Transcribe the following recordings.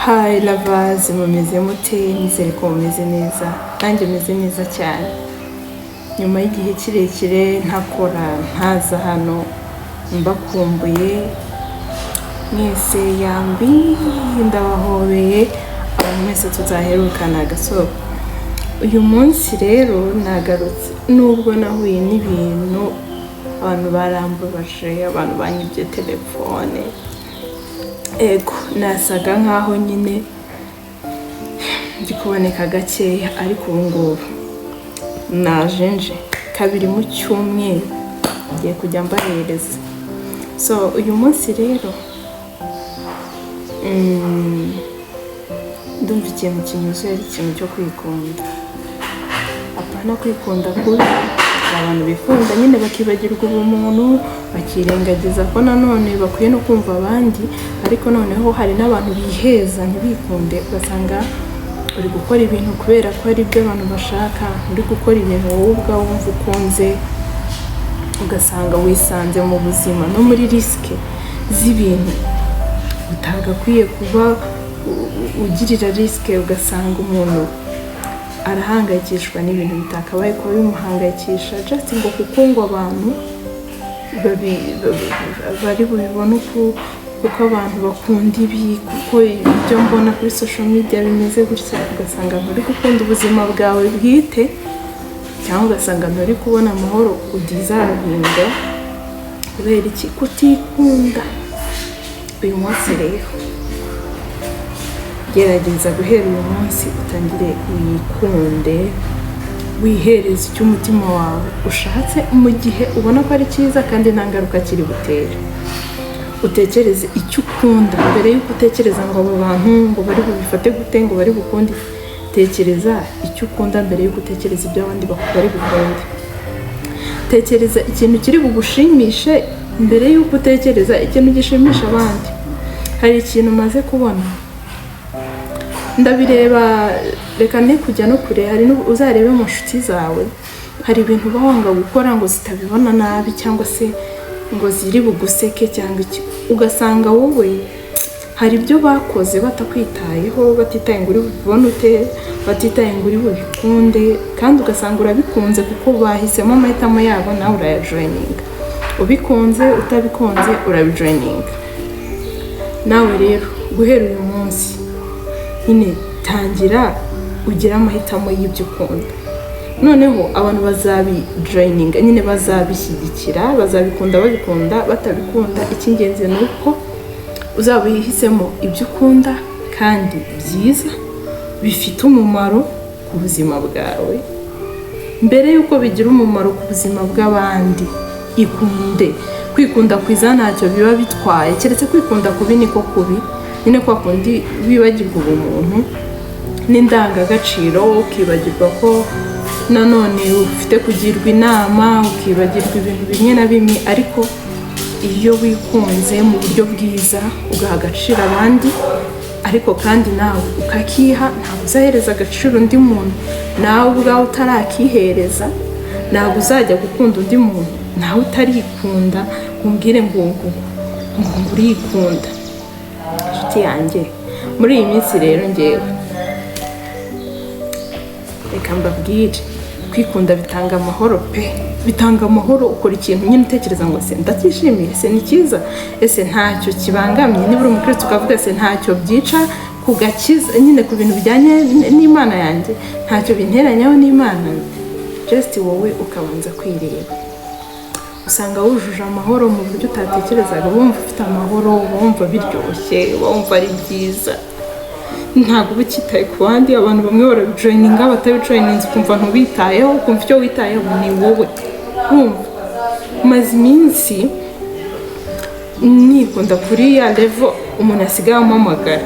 Hi lovers, mumeze mute? Nizere ko mumeze neza, nanjye meze neza cyane. Nyuma y'igihe kirekire ntakora, ntaza hano, mbakumbuye mwese yambi, ndabahobeye abantu mwese tuzaherukana agasohoka. Uyu munsi rero nagarutse, nubwo nahuye n'ibintu abantu barambabaje, abantu banyibye telefone. Ego nasaga nkaho nyine ndi kuboneka gakeya, ariko ubu ngubu najenje kabiri mu cyumweru ngiye kujya mbahereza. So uyu munsi rero ndumva ikintu kinyuze ari ikintu cyo kwikunda. Apana kwikunda kubi, abantu bikunda nyine bakibagirwa ubumuntu, bakirengagiza ko nanone bakwiye no kumva abandi, ariko noneho hari n'abantu biheza ntibikunde, ugasanga uri gukora ibintu kubera ko ari byo abantu bashaka, uri gukora ibintu wowe ubwawe wumva ukunze, ugasanga wisanze mu buzima no muri risike z'ibintu utagakwiye kuba ugirira risike. Ugasanga umuntu arahangayikishwa n'ibintu bitakabaye kuba bimuhangayikisha, just ngo kuko ngo abantu bari bubibone kuko abantu bakunda ibi, kuko ibyo mbona kuri social media bimeze gutya. Ugasanga nturi gukunda ubuzima bwawe bwite, cyangwa ugasanga nturi kubona amahoro udizavinga kubera iki? Kutikunda. Uyu munsi rero gerageza guhera uyu munsi utangire wikunde, wihereze icyo umutima wawe ushatse mu gihe ubona ko ari cyiza kandi nta ngaruka kiri butere. Utekereze icyo ukunda mbere y'uko utekereza ngo abo bantu ngo bari bubifate gute, ngo bari bukunde. Tekereza icyo ukunda mbere y'uko utekereza ibyo abandi bari bukunde. Tekereza ikintu kiri bugushimishe mbere y'uko utekereza ikintu gishimisha abandi. Hari ikintu maze kubona, ndabireba, reka ne kujya no kure, hari uzarebe mu nshuti zawe, hari ibintu bawanga gukora ngo zitabibona nabi, cyangwa se ngo ziri buguseke cyangwa iki. Ugasanga wowe hari ibyo bakoze batakwitayeho, batitaye ngo uri bubibone ute, batitaye ngo uri bubikunde, kandi ugasanga urabikunze kuko bahisemo amahitamo yabo, nawe urayajoyininga. Ubikunze utabikunze urabijoyininga. Nawe rero guhera uyu munsi nyine tangira ugira amahitamo y'ibyo ukunda. Noneho abantu bazabijoyininga, nyine bazabishyigikira, bazabikunda babikunda, batabikunda. Icy'ingenzi ni uko uzabihisemo ibyo ukunda kandi byiza bifite umumaro ku buzima bwawe, mbere y'uko bigira umumaro ku buzima bw'abandi. Ikunde. Kwikunda kwiza ntacyo biba bitwaye, keretse kwikunda kubi niko kubi, nyine kwa kundi wibagirwa ubumuntu n'indangagaciro, ukibagirwa ko nanone ufite kugirwa inama, ukibagirwa ibintu bimwe na bimwe. Ariko iyo wikunze mu buryo bwiza ugaha agaciro abandi, ariko kandi nawe ukakiha, ntabwo uzahereza agaciro undi muntu nawe ubwawe utarakihereza. Ntabwo uzajya gukunda undi muntu nawe utarikunda, umbwire ngo urikunda. Inshuti yanjye, muri iyi minsi rero ngewe reka mbabwire, kwikunda bitanga amahoro pe, bitanga amahoro. Ukora ikintu nyine utekereza ngo se ndacyishimiye, se ni cyiza, ese ntacyo kibangamye. Niba uri umukristo ukavuga se ntacyo byica ku gakiza, nyine ku bintu bijyanye n'Imana yanjye, ntacyo binteranyaho n'Imana, just wowe ukabanza kwireba, usanga wujuje amahoro mu buryo utatekerezaga. Wumva ufite amahoro, wumva biryoshye, wumva ari byiza, ntabwo uba ukitaye ku bandi. Abantu bamwe barabijoyininga, batabijoyininze ukumva ntubitayeho, ukumva icyo witayeho ni wowe. Wumva maze iminsi nikunda kuri ya level umuntu asigaye ampamagara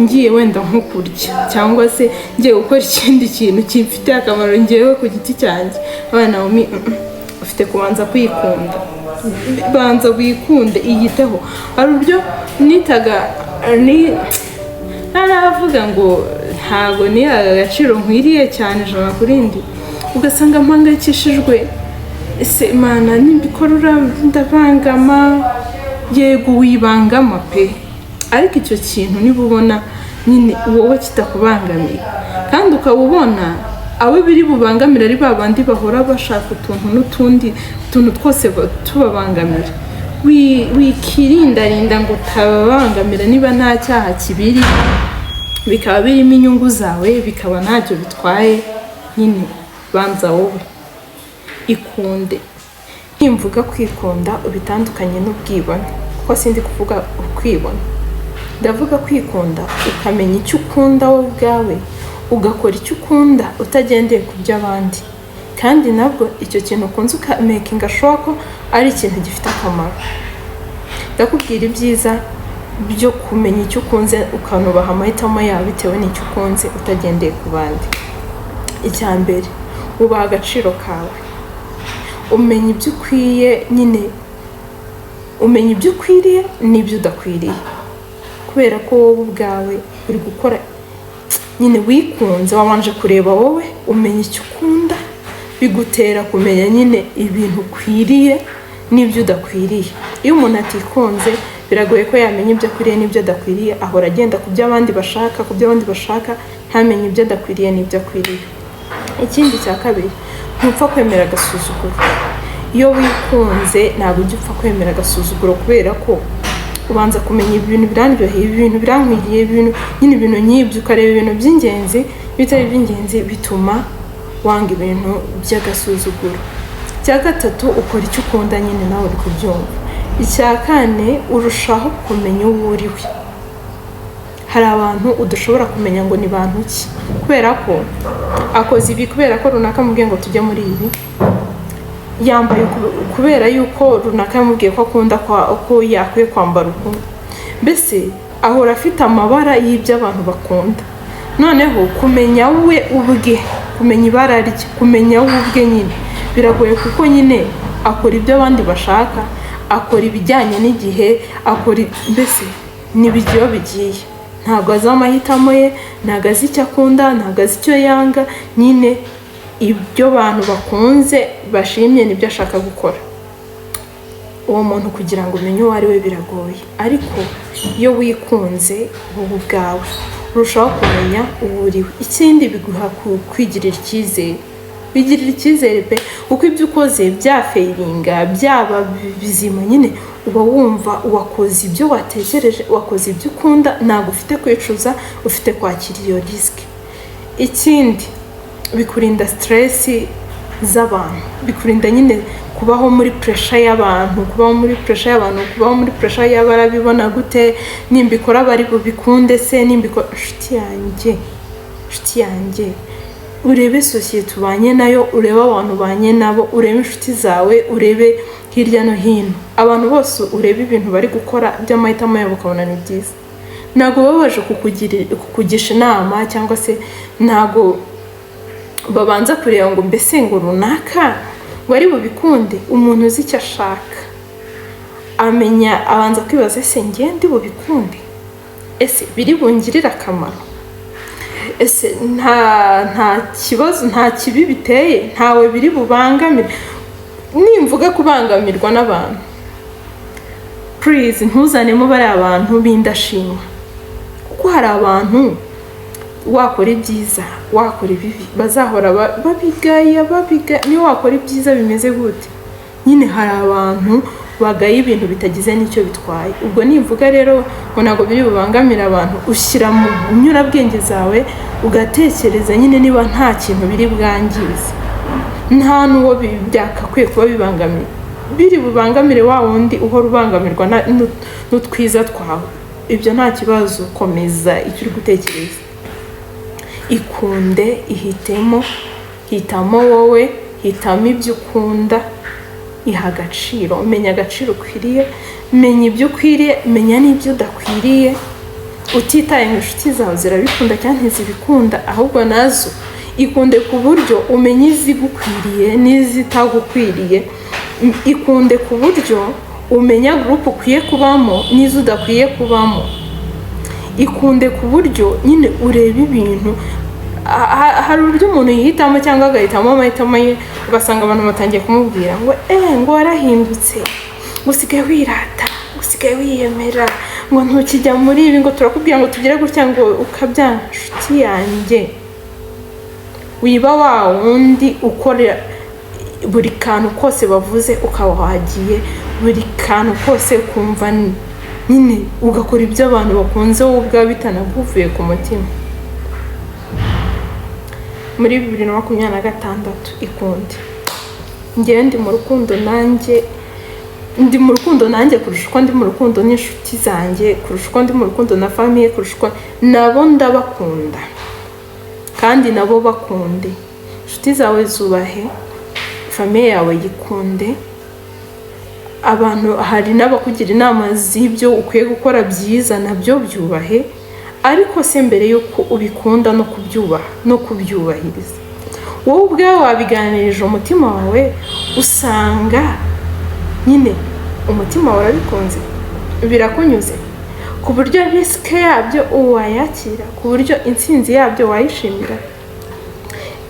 ngiye wenda nko kurya, cyangwa se ngiye gukora ikindi kintu kimfitiye akamaro ngewe ku giti cyanjye. Naomi, ufite kubanza kwikunda, banza wikunde, iyiteho. Hari uburyo nitaga naravuga ngo ntabwo ni agaciro nkwiriye cyane ijana kuri ndi, ugasanga mpangayikishijwe, ese Imana nimbikora ndabangama. Yego wibangama pe, ariko icyo kintu niba ubona nyine wowe kitakubangamiye, kandi ukabubona abo biri bubangamira ari babandi bahora bashaka utuntu n'utundi tuntu twose tubabangamira. Wikirindarinda ngo utababangamira niba nta cyaha kibiri, bikaba birimo inyungu zawe, bikaba ntacyo bitwaye. Nyine banza wowe ikunde. Nkimvuga kwikunda ubitandukanye n'ubwibone, kuko sindi kuvuga ukwibona. Ndavuga kwikunda ukamenya icyo ukunda wowe ubwawe, ugakora icyo ukunda utagendeye ku by'abandi, kandi nabwo icyo kintu ukunze ukamakinga sure ko ari ikintu gifite akamaro. Ndakubwira ibyiza byo kumenya icyo ukunze ukanubaha amahitamo yawe bitewe n'icyo ukunze utagendeye ku bandi. Icya mbere, ubaha agaciro kawe, umenya ibyo ukwiye, nyine umenya ibyo ukwiriye n'ibyo udakwiriye, kubera ko wowe ubwawe uri gukora, nyine wikunze, wabanje kureba wowe umenya icyo ukunda, bigutera kumenya nyine ibintu ukwiriye n'ibyo udakwiriye. Iyo umuntu atikunze biragoye ko yamenya ibyo akwiriye n'ibyo adakwiriye, ahora agenda ku by'abandi bashaka, ntamenye ibyo adakwiriye n'ibyo akwiriye. Ikindi cya kabiri, ntupfa kwemera agasuzuguro. Iyo wikunze ntabwo ujya upfa kwemera agasuzuguro, kubera ko ubanza kumenya ibintu birandyoheye, ibintu birankwiriye, nyine ibintu nk'ibyo, ukareba ibintu by'ingenzi, bitari by'ingenzi bituma wanga ibintu by'agasuzuguro. Icya gatatu, ukora icyo ukunda nyine nawe uri kubyumva. Icya kane, urushaho kumenya uwo uriwe. Hari abantu udashobora kumenya ngo ni bantu ki, kubera ko akoze ibi kubera ko runaka mubwiye ngo tujye muri ibi, yambaye kubera yuko runaka yamubwiye ko akunda ko yakwiye kwambara uko, mbese ahora afite amabara y'ibyo abantu bakunda. Noneho kumenya we ubwe, kumenya ibara rye, kumenya we ubwe nyine biragoye, kuko nyine akora ibyo abandi bashaka, akora ibijyanye n'igihe, akora mbese n'ibyo bigiye. Ntabwo azi amahitamo ye, ntabwo azi icyo akunda, ntabwo azi icyo yanga, nyine ibyo abantu bakunze bashimye nibyo ashaka gukora. Uwo muntu kugira ngo umenye uwo ari we biragoye, ariko iyo wikunze wowe ubwawe urushaho kumenya uwo uriwe. Ikindi biguha kwigirira icyizere, bigirira icyizere pe, uko ibyo ukoze byafeiringa, byaba bizima, nyine uba wumva wakoze ibyo watekereje, wakoze ibyo ukunda, ntabwo ufite kwicuza, ufite kwakira iyo risike. Ikindi bikurinda stress z'abantu, bikurinda nyine kubaho muri pressure y'abantu, kubaho muri pressure y'abarabibona gute, nimbikora bari bubikunde se, nimbikora nshuti yanjye urebe sosiyete ubanye nayo, urebe abantu banye nabo, urebe inshuti zawe, urebe hirya no hino abantu bose, urebe ibintu bari gukora by'amahitamo yabo ukabona ni byiza. Ntabwo babaje kukugisha inama, cyangwa se ntabwo babanza kureba ngo mbese ngo runaka wari bubikunde. Umuntu uzi icyo ashaka abanza kwibaza, ese njye ndi bubikunde, ese biri bungirira akamaro, ese nta kibazo, nta kibi biteye, ntawe biri bubangamire. Nimvuga kubangamirwa n'abantu, please ntuzanemo bari abantu b'indashima, kuko hari abantu wakora ibyiza, wakora ibibi, bazahora babigaya. Niyo wakora ibyiza bimeze gute, nyine hari abantu bagaye ibintu bitagize n'icyo bitwaye. Ubwo nimvuga rero ngo ntabwo biri bubangamira abantu, ushyira mu nyurabwenge zawe ugatekereza nyine niba nta kintu biri bwangize, nta n'uwo byakakwiye kuba bibangamiye, biri bubangamire wa wundi uhora ubangamirwa n'utwiza twawe. Ibyo nta kibazo, komeza icyo uri gutekereza. Ikunde, ihitemo, hitamo wowe, hitamo ibyo ukunda, iha agaciro, menya agaciro ukwiriye, menya ibyo ukwiriye, menya n'ibyo udakwiriye, utitaye ngo inshuti zawe zirabikunda cyangwa ntizibikunda, ahubwo nazo ikunde ku buryo umenya izigukwiriye n'izitagukwiriye. Ikunde ku buryo umenya group ukwiye kubamo n'izo udakwiye kubamo. Ikunde ku buryo nyine ureba ibintu, hari uburyo umuntu yihitamo cyangwa agahitamo amahitamo ye, ugasanga abantu batangiye kumubwira ngo ngo warahindutse, usigaye wirata, usigaye wiyemera, ngo ntukijya muri ibi, ngo turakubwira ngo tugire gutya, ngo ukabyanga. Nshuti yanjye, wiba wa wundi ukorera buri kantu kose bavuze ukaba wagiye, buri kantu kose ukumva nyine ugakora ibyo abantu bakunze wowe ubwawe bitanaguvuye ku mutima. Muri 2026 Ikunde, njyewe ndi mu rukundo nanjye kurusha uko ndi mu rukundo n'inshuti zanjye, kurusha uko ndi mu rukundo na famille, kurusha uko nabo ndabakunda kandi nabo bakunde. Inshuti zawe zubahe, famille yawe yikunde, abantu hari n'abakugira inama z'ibyo ukwiye gukora byiza nabyo byubahe, ariko se mbere yuko ubikunda no kubyubaha no kubyubahiriza, wowe ubwawe wabiganirije umutima wawe, usanga nyine umutima wawe urabikunze, birakunyuze, ku buryo risike yabyo wayakira, ku buryo intsinzi yabyo wayishimira.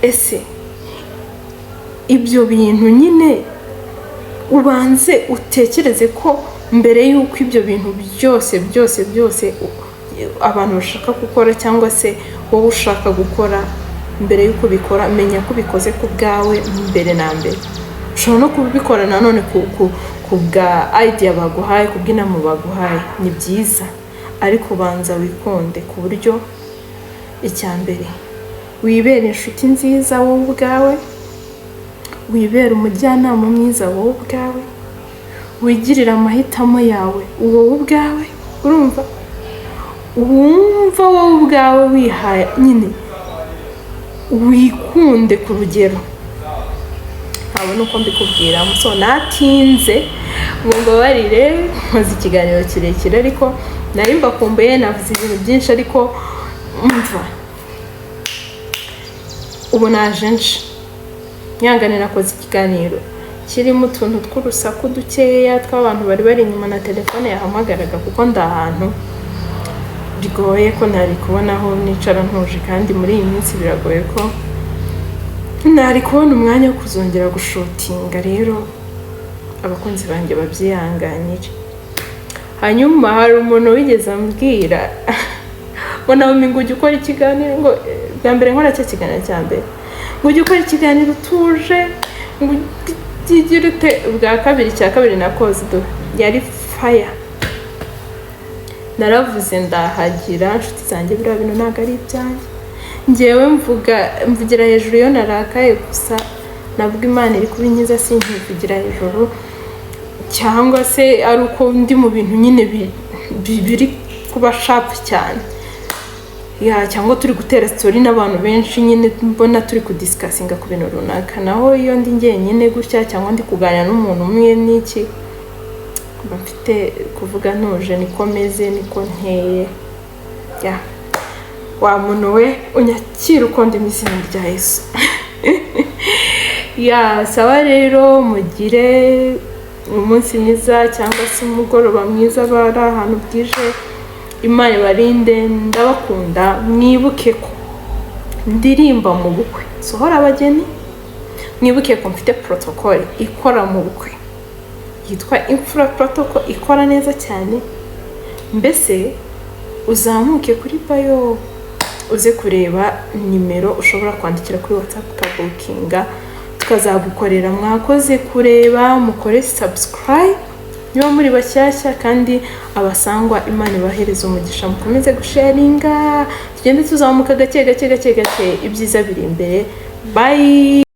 Ese ibyo bintu nyine ubanze utekereze ko mbere yuko ibyo bintu byose abantu bashaka gukora cyangwa se wowe ushaka gukora, mbere yuko ubikora menya ko ubikoze ku bwawe mbere na mbere. Ushobora no kubikora nanone ku bwa idea baguhaye, ku bw'inama baguhaye, ni byiza, ariko banza wikunde ku buryo icya mbere wibera inshuti nziza wowe ubwawe, wibera umujyanama mwiza wowe ubwawe, wigirira amahitamo yawe wowe ubwawe, urumva wumva wowe ubwawe wihaye nyine, wikunde ku rugero. Ntabwo uko mbikubwira muso natinze ngo mbabarire, nkoze ikiganiro kirekire ariko nari mbakumbuye, navuze ibintu byinshi ariko umva ubu najenje nyangane nakoze ikiganiro kirimo utuntu tw'urusaku dukeya tw'abantu bari bari inyuma na telefone yahamagaraga, kuko ndahantu bigoye ko nari kubona aho nicara ntuje, kandi muri iyi minsi biragoye ko nari kubona umwanya wo kuzongera gushutinga. Rero abakunzi banjye babyihanganire. Hanyuma hari umuntu wigeze ambwira ngo Naomi ngo ujye ukora ikiganiro, ngo bwa mbere nkora cyo kiganiro cya mbere, ngo ujye ukora ikiganiro utuje, ngo ugirute. Ubwa kabiri cya kabiri nakoze yari fire, naravuze ndahagira. Inshuti zanjye biriya bintu ntabwo ari ibyanjye, njyewe mvugira hejuru iyo narakaye gusa, nabwo Imana iri kubinkiza, sinkivugira hejuru cyangwa se ari uko ndi mu bintu nyine biri kuba sharp cyane, cyangwa turi gutera story n'abantu benshi nyine mbona turi kudiscussinga ku bintu runaka. Naho iyo ndi njyenyine gutya cyangwa ndi kuganira n'umuntu umwe n'iki, mfite kuvuga ntuje, niko meze, niko nteye. Wa muntu we unyakira uko ndi mu izina rya Yesu. Sawa rero, mugire umunsi mwiza cyangwa se umugoroba mwiza bari ahantu bwije. Imana ibarinde, ndabakunda. Mwibuke ko ndirimba mu bukwe, sohora abageni. Mwibuke ko mfite protocol ikora mu bukwe yitwa infra protocol, ikora neza cyane. Mbese uzamuke kuri bio uze kureba nimero ushobora kwandikira kuri WhatsApp ukabukinga, tukazagukorera. Mwakoze kureba, mukore subscribe niba muri bashyashya, kandi abasangwa Imana ibahereza umugisha, mukomeze gusharinga, tugende tuzamuka gake, ibyiza biri imbere. Bye.